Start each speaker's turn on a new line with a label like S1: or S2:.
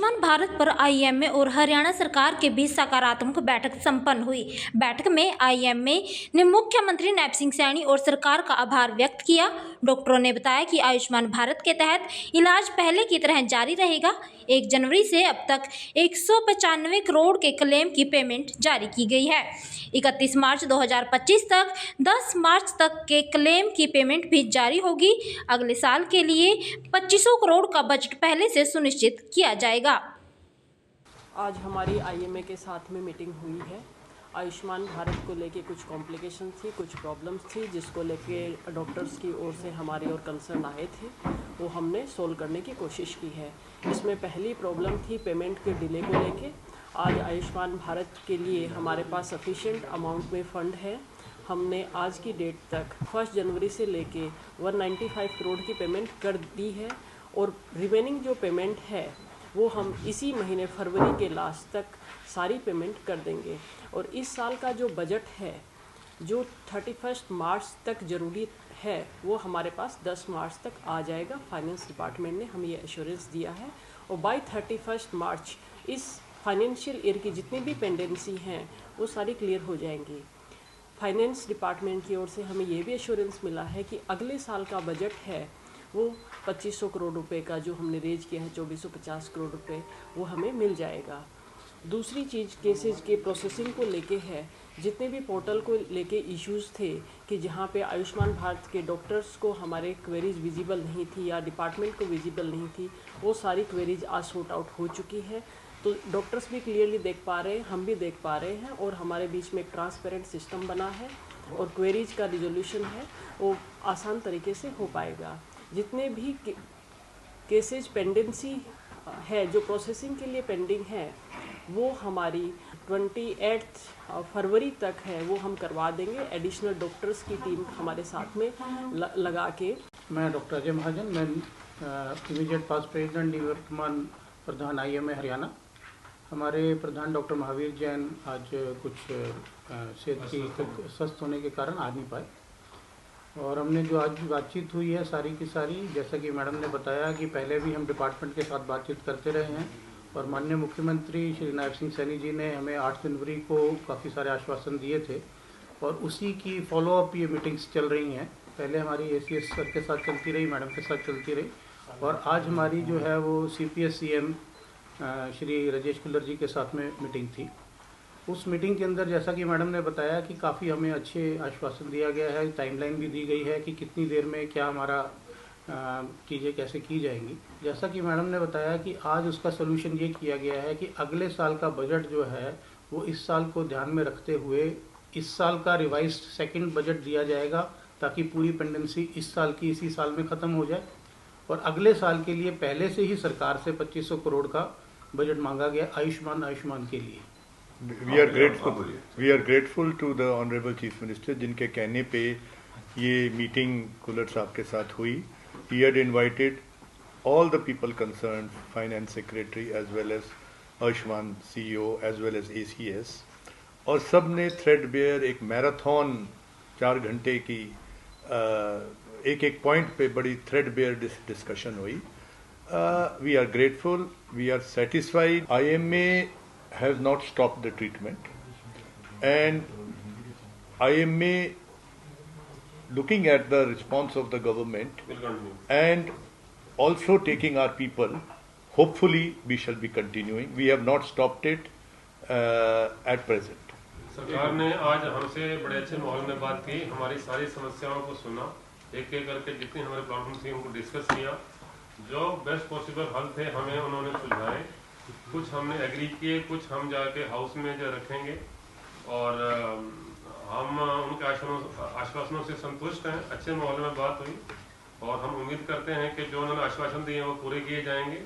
S1: आयुष्मान भारत पर आईएमए और हरियाणा सरकार के बीच सकारात्मक बैठक संपन्न हुई। बैठक में आईएमए ने मुख्यमंत्री नैब सिंह सैनी और सरकार का आभार व्यक्त किया। डॉक्टरों ने बताया कि आयुष्मान भारत के तहत इलाज पहले की तरह जारी रहेगा। 1 जनवरी से अब तक 195 करोड़ के क्लेम की पेमेंट जारी की गई है। 31 मार्च 2025 तक 10 मार्च तक के क्लेम की पेमेंट भी जारी होगी। अगले साल के लिए 2500 करोड़ का बजट पहले से सुनिश्चित किया जाएगा।
S2: आज हमारी आईएमए के साथ में मीटिंग हुई है। आयुष्मान भारत को लेके कुछ कॉम्प्लिकेशन थी, कुछ प्रॉब्लम्स थी, जिसको लेके डॉक्टर्स की ओर से हमारी ओर कंसर्न आए थे, वो हमने सोल्व करने की कोशिश की है। इसमें पहली प्रॉब्लम थी पेमेंट के डिले को लेके। आज आयुष्मान भारत के लिए हमारे पास सफिशिएंट अमाउंट में फ़ंड है। हमने आज की डेट तक 1 जनवरी से लेके 195 करोड़ की पेमेंट कर दी है और रिमेनिंग जो पेमेंट है वो हम इसी महीने फरवरी के लास्ट तक सारी पेमेंट कर देंगे। और इस साल का जो बजट है जो 31 मार्च तक ज़रूरी है वो हमारे पास 10 मार्च तक आ जाएगा। फाइनेंस डिपार्टमेंट ने हमें ये एश्योरेंस दिया है और बाय 31 मार्च इस फाइनेंशियल ईयर की जितनी भी पेंडेंसी हैं वो सारी क्लियर हो जाएंगी। फाइनेंस डिपार्टमेंट की ओर से हमें ये भी एश्योरेंस मिला है कि अगले साल का बजट है वो 2500 करोड़ रुपए का जो हमने रेज किया है 2450 करोड़ रुपए वो हमें मिल जाएगा। दूसरी चीज़ केसेज के प्रोसेसिंग को लेके है। जितने भी पोर्टल को लेके इश्यूज़ थे कि जहाँ पे आयुष्मान भारत के डॉक्टर्स को हमारे क्वेरीज विजिबल नहीं थी या डिपार्टमेंट को विजिबल नहीं थी, वो सारी क्वेरीज आज सॉर्ट आउट हो चुकी है। तो डॉक्टर्स भी क्लियरली देख पा रहे हैं, हम भी देख पा रहे हैं और हमारे बीच में एक ट्रांसपेरेंट सिस्टम बना है और क्वेरीज का रिजोल्यूशन है वो आसान तरीके से हो पाएगा। जितने भी केसेज पेंडेंसी है जो प्रोसेसिंग के लिए पेंडिंग है वो हमारी 28 फरवरी तक है वो हम करवा देंगे। एडिशनल डॉक्टर्स की टीम हमारे साथ में लगा के।
S3: मैं डॉक्टर अजय महाजन, मैं इमीडिएट पास्ट प्रेसिडेंट निवर्तमान प्रधान आईएमए हरियाणा। हमारे प्रधान डॉक्टर महावीर जैन आज कुछ सेहत की स्वस्थ होने के कारण आ नहीं पाए और हमने जो आज बातचीत हुई है सारी की सारी, जैसा कि मैडम ने बताया कि पहले भी हम डिपार्टमेंट के साथ बातचीत करते रहे हैं और माननीय मुख्यमंत्री श्री नैब सिंह सैनी जी ने हमें 8 जनवरी को काफ़ी सारे आश्वासन दिए थे और उसी की फॉलोअप ये मीटिंग्स चल रही हैं। पहले हमारी एसीएस सर के साथ चलती रही, मैडम के साथ चलती रही और आज हमारी जो है वो सीपीएस सीएम श्री राजेश कुल्लर जी के साथ में मीटिंग थी। उस मीटिंग के अंदर जैसा कि मैडम ने बताया कि काफ़ी हमें अच्छे आश्वासन दिया गया है, टाइमलाइन भी दी गई है कि कितनी देर में क्या हमारा चीज़ें कैसे की जाएंगी। जैसा कि मैडम ने बताया कि आज उसका सोल्यूशन ये किया गया है कि अगले साल का बजट जो है वो इस साल को ध्यान में रखते हुए इस साल का रिवाइज्ड सेकंड बजट दिया जाएगा ताकि पूरी पेंडेंसी इस साल की इसी साल में ख़त्म हो जाए और अगले साल के लिए पहले से ही सरकार से 2500 करोड़ का बजट मांगा गया आयुष्मान के लिए।
S4: We are grateful to the Honorable Chief Minister जिनके कहने पे ये मीटिंग कुलर साहब के साथ हुई। He had invited all the people concerned, Finance Secretary as well as Ayushman CEO as well as ACS और सब ने थ्रेडबेयर एक मैराथन 4 घंटे की एक पॉइंट पे बड़ी थ्रेडबेयर डिस्कशन हुई। We are grateful, we are satisfied. IMA has not stopped the treatment and IMA looking at the response of the government and also taking our people, hopefully we shall be continuing. We have not stopped it at present.
S5: सरकार ने आज हमसे बड़े अच्छे माहौल में बात की, हमारी सारी समस्याओं को सुना, एक एक करके जितनी हमारे प्रॉब्लम थी उनको डिस्कस किया, जो बेस्ट पॉसिबल हल थे हमें उन्होंने सुझाए। कुछ हमने एग्री किए, कुछ हम जाके हाउस में जो रखेंगे और हम उनके आश्वासनों से संतुष्ट हैं। अच्छे माहौल में बात हुई और हम उम्मीद करते हैं कि जो उन्होंने आश्वासन दिए वो पूरे किए जाएंगे।